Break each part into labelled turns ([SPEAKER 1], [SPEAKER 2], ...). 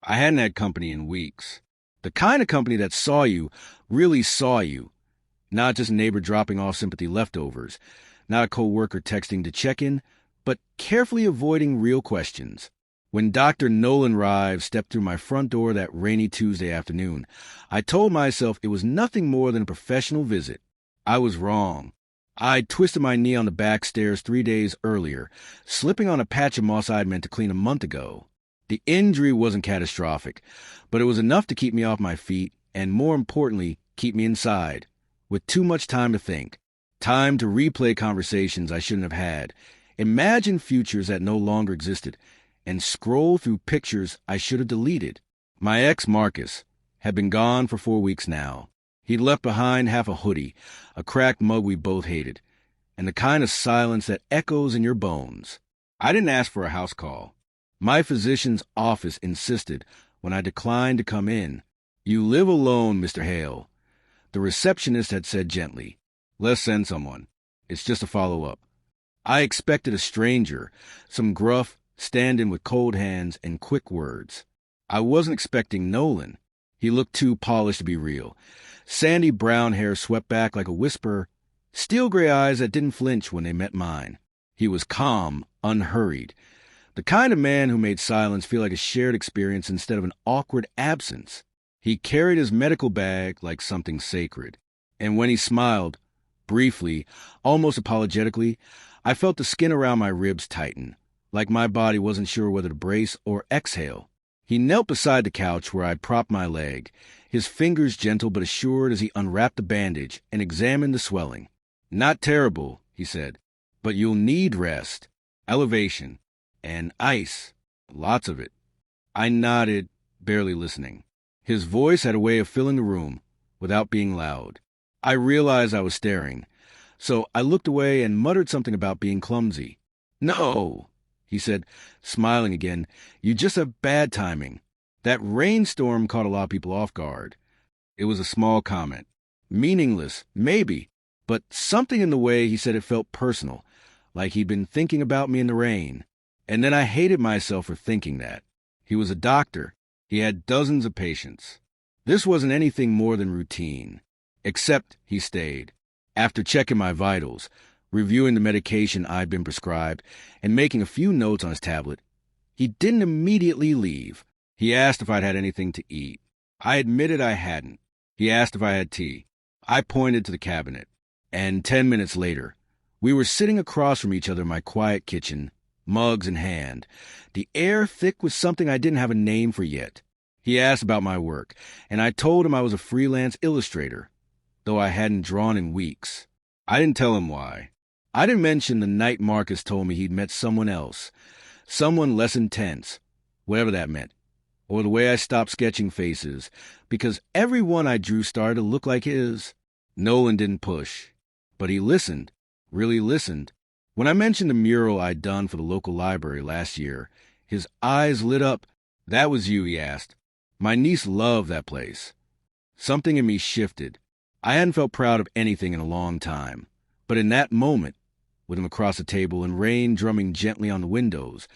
[SPEAKER 1] I hadn't had company in weeks. The kind of company that saw you, really saw you. Not just a neighbor dropping off sympathy leftovers, not a coworker texting to check in, but carefully avoiding real questions. When Dr. Nolan Rives stepped through my front door that rainy Tuesday afternoon, I told myself it was nothing more than a professional visit. I was wrong. I'd twisted my knee on the back stairs 3 days earlier, slipping on a patch of moss I'd meant to clean a month ago. The injury wasn't catastrophic, but it was enough to keep me off my feet and, more importantly, keep me inside, with too much time to think. Time to replay conversations I shouldn't have had, imagine futures that no longer existed, and scroll through pictures I should have deleted. My ex, Marcus, had been gone for 4 weeks now. He'd left behind half a hoodie, a cracked mug we both hated, and the kind of silence that echoes in your bones. I didn't ask for a house call. My physician's office insisted when I declined to come in. "You live alone, Mr. Hale." The receptionist had said gently, "Let's send someone. It's just a follow-up." I expected a stranger, some gruff stand-in with cold hands and quick words. I wasn't expecting Nolan. He looked too polished to be real. Sandy brown hair swept back like a whisper, steel gray eyes that didn't flinch when they met mine. He was calm, unhurried. The kind of man who made silence feel like a shared experience instead of an awkward absence. He carried his medical bag like something sacred. And when he smiled, briefly, almost apologetically, I felt the skin around my ribs tighten, like my body wasn't sure whether to brace or exhale. He knelt beside the couch where I'd propped my leg, his fingers gentle but assured as he unwrapped the bandage and examined the swelling. "Not terrible," he said, "but you'll need rest, elevation, and ice, lots of it." I nodded, barely listening. His voice had a way of filling the room, without being loud. I realized I was staring, so I looked away and muttered something about being clumsy. "No," he said, smiling again, "you just have bad timing. That rainstorm caught a lot of people off guard." It was a small comment. Meaningless, maybe, but something in the way he said it felt personal, like he'd been thinking about me in the rain. And then I hated myself for thinking that. He was a doctor. He had dozens of patients. This wasn't anything more than routine. Except he stayed. After checking my vitals, reviewing the medication I'd been prescribed, and making a few notes on his tablet, he didn't immediately leave. He asked if I'd had anything to eat. I admitted I hadn't. He asked if I had tea. I pointed to the cabinet. And 10 minutes later, we were sitting across from each other in my quiet kitchen, mugs in hand, the air thick with something I didn't have a name for yet. He asked about my work, and I told him I was a freelance illustrator, though I hadn't drawn in weeks. I didn't tell him why. I didn't mention the night Marcus told me he'd met someone else, someone less intense, whatever that meant, or the way I stopped sketching faces, because every one I drew started to look like his. Nolan didn't push, but he listened, really listened. When I mentioned the mural I'd done for the local library last year, his eyes lit up. "That was you," he asked. "My niece loved that place." Something in me shifted. I hadn't felt proud of anything in a long time. But in that moment, with him across the table and rain drumming gently on the windows,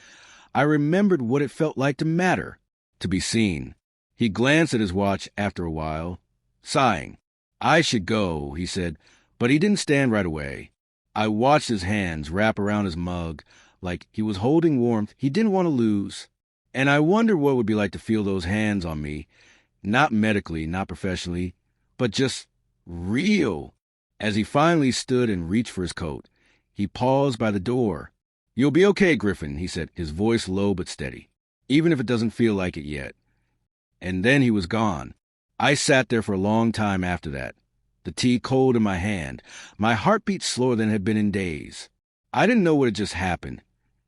[SPEAKER 1] I remembered what it felt like to matter, to be seen. He glanced at his watch after a while, sighing. "I should go," he said, but he didn't stand right away. I watched his hands wrap around his mug like he was holding warmth he didn't want to lose. And I wondered what it would be like to feel those hands on me, not medically, not professionally, but just real. As he finally stood and reached for his coat, he paused by the door. "You'll be okay, Griffin," he said, his voice low but steady, "even if it doesn't feel like it yet." And then he was gone. I sat there for a long time after that, the tea cold in my hand, my heartbeat slower than it had been in days. I didn't know what had just happened.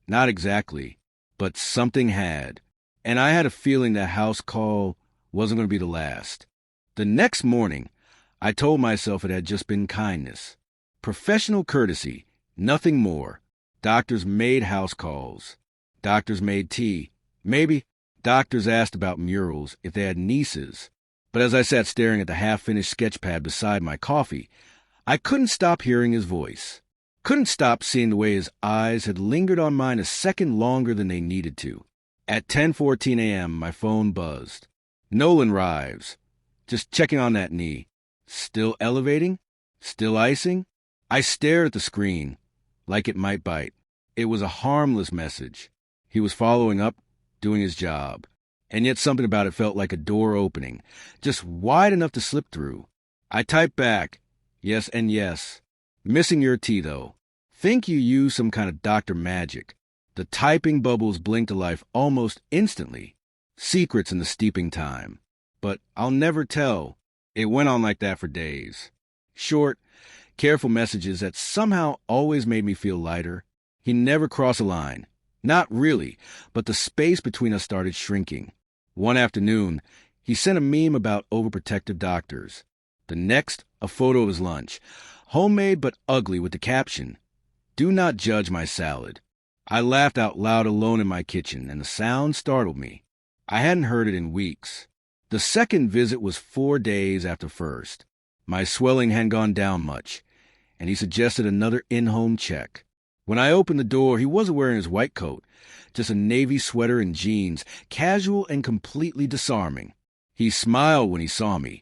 [SPEAKER 1] Not exactly, but something had. And I had a feeling that house call wasn't going to be the last. The next morning, I told myself it had just been kindness. Professional courtesy, nothing more. Doctors made house calls. Doctors made tea. Maybe doctors asked about murals if they had nieces. But as I sat staring at the half-finished sketch pad beside my coffee, I couldn't stop hearing his voice. Couldn't stop seeing the way his eyes had lingered on mine a second longer than they needed to. At 10:14 a.m., my phone buzzed. Nolan Rives. Just checking on that knee. Still elevating? Still icing? I stared at the screen, like it might bite. It was a harmless message. He was following up, doing his job. And yet something about it felt like a door opening, just wide enough to slip through. I typed back, yes and yes. Missing your T, though. Think you used some kind of doctor magic. The typing bubbles blinked to life almost instantly. Secrets in the steeping time. But I'll never tell. It went on like that for days. Short, careful messages that somehow always made me feel lighter. He never crossed a line. Not really, but the space between us started shrinking. One afternoon, he sent a meme about overprotective doctors. The next, a photo of his lunch. Homemade but ugly with the caption, "Do not judge my salad." I laughed out loud alone in my kitchen, and the sound startled me. I hadn't heard it in weeks. The second visit was 4 days after first. My swelling hadn't gone down much, and he suggested another in-home check. When I opened the door, he wasn't wearing his white coat, just a navy sweater and jeans, casual and completely disarming. He smiled when he saw me,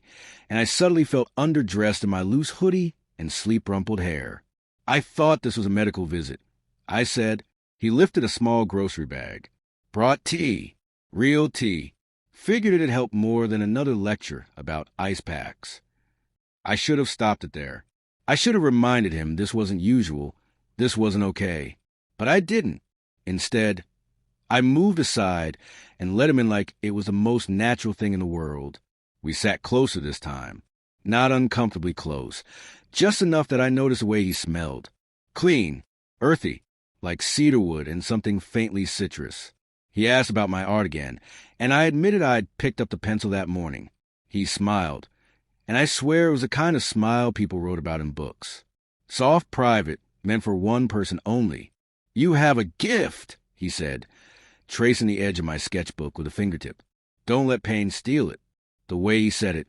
[SPEAKER 1] and I suddenly felt underdressed in my loose hoodie and sleep-rumpled hair. I thought this was a medical visit. I said. He lifted a small grocery bag. Brought tea. Real tea. Figured it'd help more than another lecture about ice packs. I should have stopped it there. I should have reminded him this wasn't usual, this wasn't okay. But I didn't. Instead, I moved aside and let him in like it was the most natural thing in the world. We sat closer this time. Not uncomfortably close. Just enough that I noticed the way he smelled. Clean. Earthy. Like cedarwood and something faintly citrus. He asked about my art again, and I admitted I'd picked up the pencil that morning. He smiled, and I swear it was the kind of smile people wrote about in books. Soft private, meant for one person only. "You have a gift," he said, tracing the edge of my sketchbook with a fingertip. "Don't let pain steal it." The way he said it,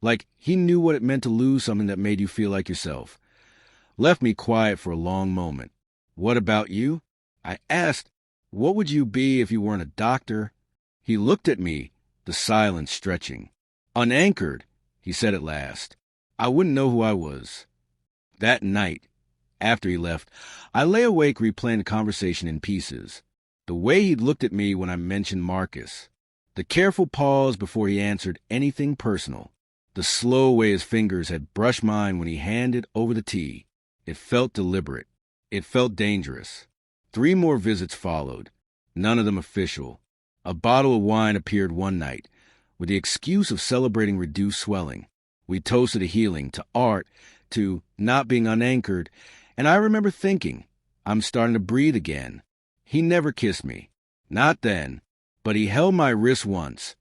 [SPEAKER 1] like he knew what it meant to lose something that made you feel like yourself, left me quiet for a long moment. "What about you?" I asked. "What would you be if you weren't a doctor?" He looked at me, the silence stretching. "Unanchored," he said at last. "I wouldn't know who I was." That night, after he left, I lay awake replaying the conversation in pieces. The way he'd looked at me when I mentioned Marcus. The careful pause before he answered anything personal. The slow way his fingers had brushed mine when he handed over the tea. It felt deliberate. It felt dangerous. 3 more visits followed, none of them official. A bottle of wine appeared one night, with the excuse of celebrating reduced swelling. We toasted to healing, to art, to not being unanchored, and I remember thinking, I'm starting to breathe again. He never kissed me. Not then, but he held my wrist once,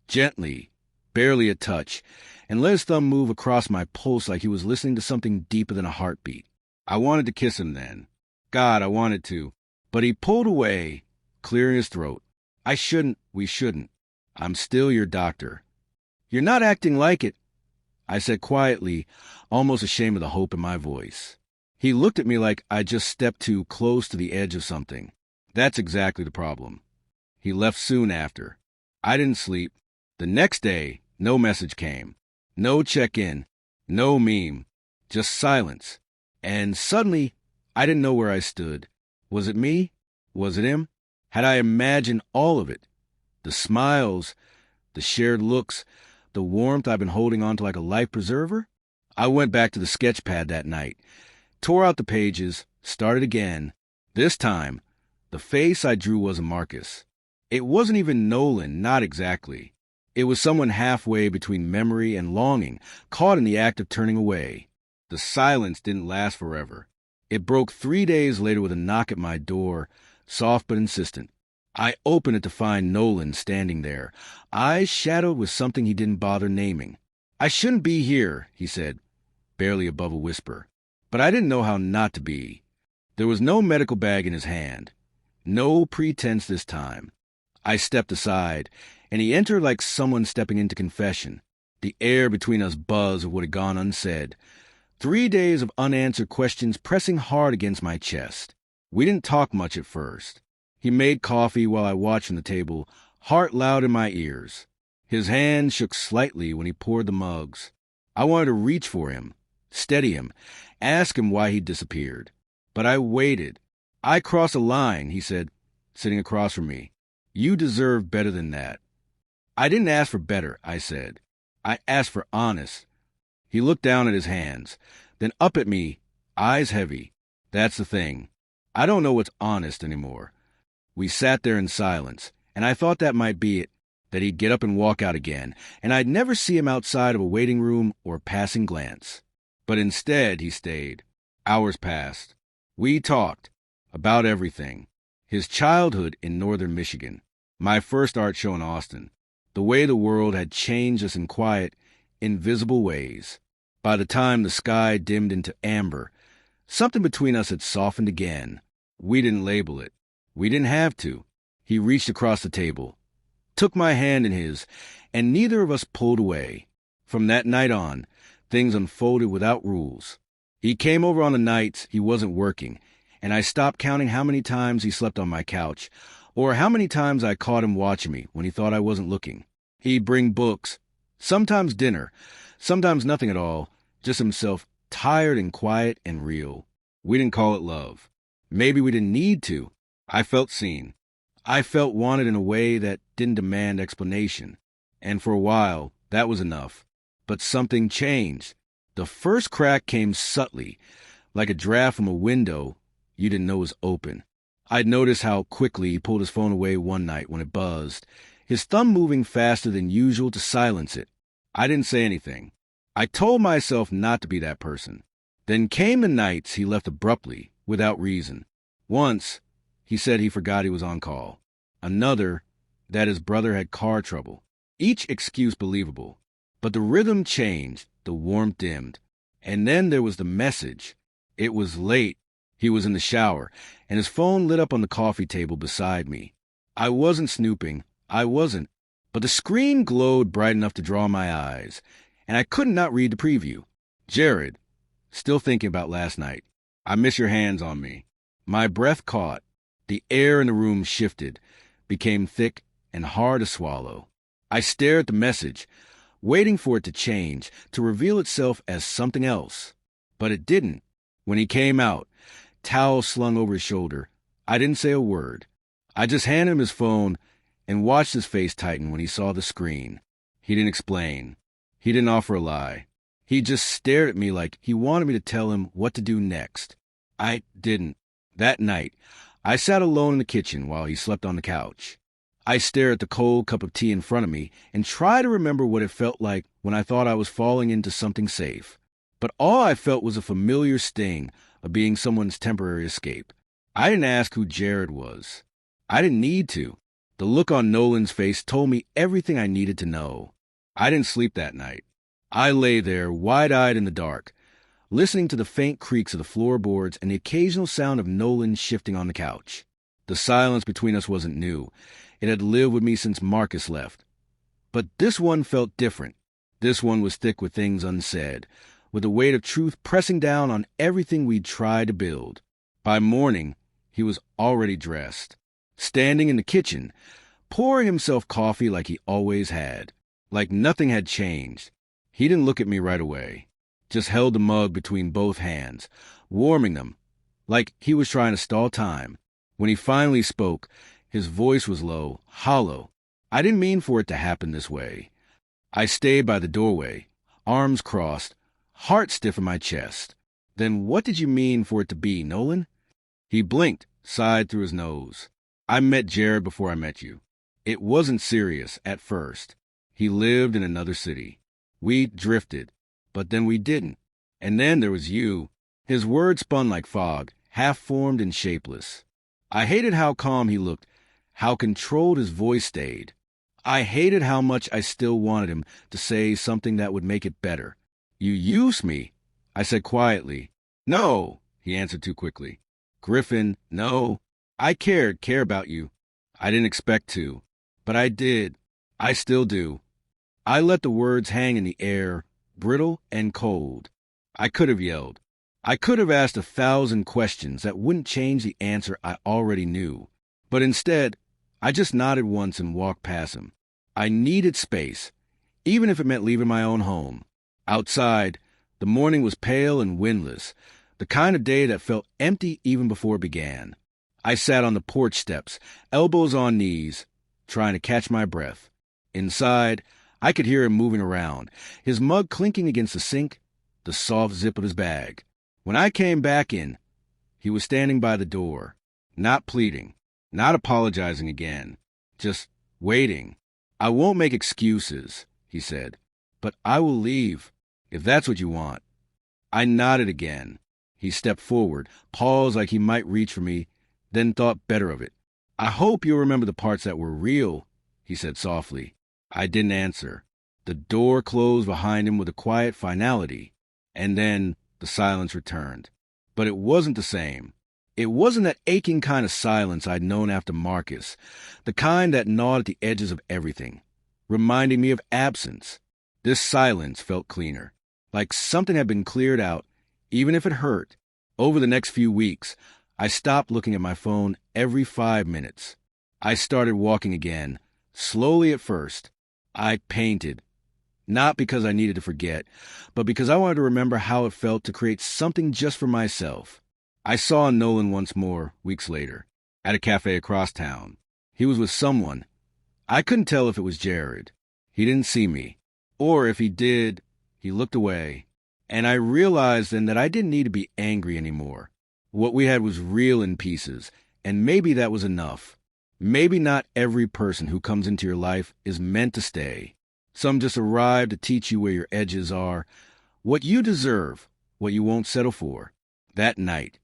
[SPEAKER 1] gently, barely a touch, and let his thumb move across my pulse like he was listening to something deeper than a heartbeat. I wanted to kiss him then. God, I wanted to. But he pulled away, clearing his throat. We shouldn't. I'm still your doctor. You're not acting like it, I said quietly, almost ashamed of the hope in my voice. He looked at me like I just stepped too close to the edge of something. That's exactly the problem. He left soon after. I didn't sleep. The next day, no message came. No check-in. No meme. Just silence. And suddenly, I didn't know where I stood. Was it me? Was it him? Had I imagined all of it? The smiles, the shared looks, the warmth I've been holding on to like a life preserver? I went back to the sketch pad that night, tore out the pages, started again. This time, the face I drew wasn't Marcus. It wasn't even Nolan, not exactly. It was someone halfway between memory and longing, caught in the act of turning away. The silence didn't last forever. It broke 3 days later with a knock at my door, soft but insistent. I opened it to find Nolan standing there, eyes shadowed with something he didn't bother naming. "I shouldn't be here," he said, barely above a whisper. But I didn't know how not to be. There was no medical bag in his hand. No pretense this time. I stepped aside, and he entered like someone stepping into confession. The air between us buzzed of what had gone unsaid. 3 days of unanswered questions pressing hard against my chest. We didn't talk much at first. He made coffee while I watched from the table, heart loud in my ears. His hand shook slightly when he poured the mugs. I wanted to reach for him, steady him, ask him why he'd disappeared. But I waited. I crossed a line, he said, sitting across from me. You deserve better than that. I didn't ask for better, I said. I asked for honest. He looked down at his hands, then up at me, eyes heavy. That's the thing. I don't know what's honest anymore. We sat there in silence, and I thought that might be it, that he'd get up and walk out again, and I'd never see him outside of a waiting room or passing glance. But instead, he stayed. Hours passed. We talked about everything. His childhood in northern Michigan, my first art show in Austin, the way the world had changed us in quiet, invisible ways. By the time the sky dimmed into amber, something between us had softened again. We didn't label it. We didn't have to. He reached across the table, took my hand in his, and neither of us pulled away. From that night on, things unfolded without rules. He came over on the nights he wasn't working, and I stopped counting how many times he slept on my couch, or how many times I caught him watching me when he thought I wasn't looking. He'd bring books, sometimes dinner, sometimes nothing at all, just himself, tired and quiet and real. We didn't call it love. Maybe we didn't need to. I felt seen. I felt wanted in a way that didn't demand explanation. And for a while, that was enough. But something changed. The first crack came subtly, like a draft from a window you didn't know was open. I'd noticed how quickly he pulled his phone away one night when it buzzed, his thumb moving faster than usual to silence it. I didn't say anything. I told myself not to be that person. Then came the nights he left abruptly, without reason. Once, he said he forgot he was on call. Another, that his brother had car trouble. Each excuse believable. But the rhythm changed, the warmth dimmed. And then there was the message. It was late. He was in the shower, and his phone lit up on the coffee table beside me. I wasn't snooping. I wasn't. But the screen glowed bright enough to draw my eyes, and I couldn't not read the preview. Jared, still thinking about last night. I miss your hands on me. My breath caught. The air in the room shifted, became thick and hard to swallow. I stared at the message, waiting for it to change, to reveal itself as something else. But it didn't. When he came out, towel slung over his shoulder, I didn't say a word. I just handed him his phone and watched his face tighten when he saw the screen. He didn't explain. He didn't offer a lie. He just stared at me like he wanted me to tell him what to do next. I didn't. That night, I sat alone in the kitchen while he slept on the couch. I stared at the cold cup of tea in front of me and tried to remember what it felt like when I thought I was falling into something safe. But all I felt was a familiar sting of being someone's temporary escape. I didn't ask who Jared was. I didn't need to. The look on Nolan's face told me everything I needed to know. I didn't sleep that night. I lay there, wide-eyed in the dark, listening to the faint creaks of the floorboards and the occasional sound of Nolan shifting on the couch. The silence between us wasn't new. It had lived with me since Marcus left. But this one felt different. This one was thick with things unsaid, with the weight of truth pressing down on everything we'd tried to build. By morning, he was already dressed, standing in the kitchen, pouring himself coffee like he always had, like nothing had changed. He didn't look at me right away, just held the mug between both hands, warming them, like he was trying to stall time. When he finally spoke, his voice was low, hollow. I didn't mean for it to happen this way. I stayed by the doorway, arms crossed, heart stiff in my chest. Then what did you mean for it to be, Nolan? He blinked, sighed through his nose. I met Jared before I met you. It wasn't serious at first. He lived in another city. We drifted, but then we didn't. And then there was you. His words spun like fog, half-formed and shapeless. I hated how calm he looked, how controlled his voice stayed. I hated how much I still wanted him to say something that would make it better. You used me, I said quietly. No, he answered too quickly. Griffin, no. I care about you. I didn't expect to, but I did. I still do. I let the words hang in the air, brittle and cold. I could have yelled. I could have asked 1,000 questions that wouldn't change the answer I already knew. But instead, I just nodded once and walked past him. I needed space, even if it meant leaving my own home. Outside, the morning was pale and windless, the kind of day that felt empty even before it began. I sat on the porch steps, elbows on knees, trying to catch my breath. Inside, I could hear him moving around, his mug clinking against the sink, the soft zip of his bag. When I came back in, he was standing by the door, not pleading, not apologizing again, just waiting. "I won't make excuses," he said, "but I will leave, if that's what you want." I nodded again. He stepped forward, paused like he might reach for me, then thought better of it. "I hope you'll remember the parts that were real," he said softly. I didn't answer. The door closed behind him with a quiet finality, and then the silence returned. But it wasn't the same. It wasn't that aching kind of silence I'd known after Marcus, the kind that gnawed at the edges of everything, reminding me of absence. This silence felt cleaner, like something had been cleared out, even if it hurt. Over the next few weeks, I stopped looking at my phone every 5 minutes. I started walking again, slowly at first. I painted, not because I needed to forget, but because I wanted to remember how it felt to create something just for myself. I saw Nolan once more, weeks later, at a cafe across town. He was with someone. I couldn't tell if it was Jared. He didn't see me. Or if he did, he looked away. And I realized then that I didn't need to be angry anymore. What we had was real in pieces, and maybe that was enough. Maybe not every person who comes into your life is meant to stay. Some just arrive to teach you where your edges are, what you deserve, what you won't settle for. That night,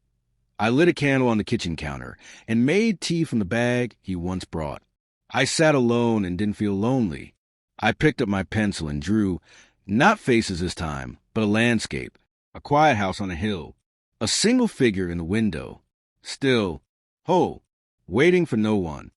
[SPEAKER 1] I lit a candle on the kitchen counter and made tea from the bag he once brought. I sat alone and didn't feel lonely. I picked up my pencil and drew, not faces this time, but a landscape, a quiet house on a hill, a single figure in the window, still, whole, waiting for no one.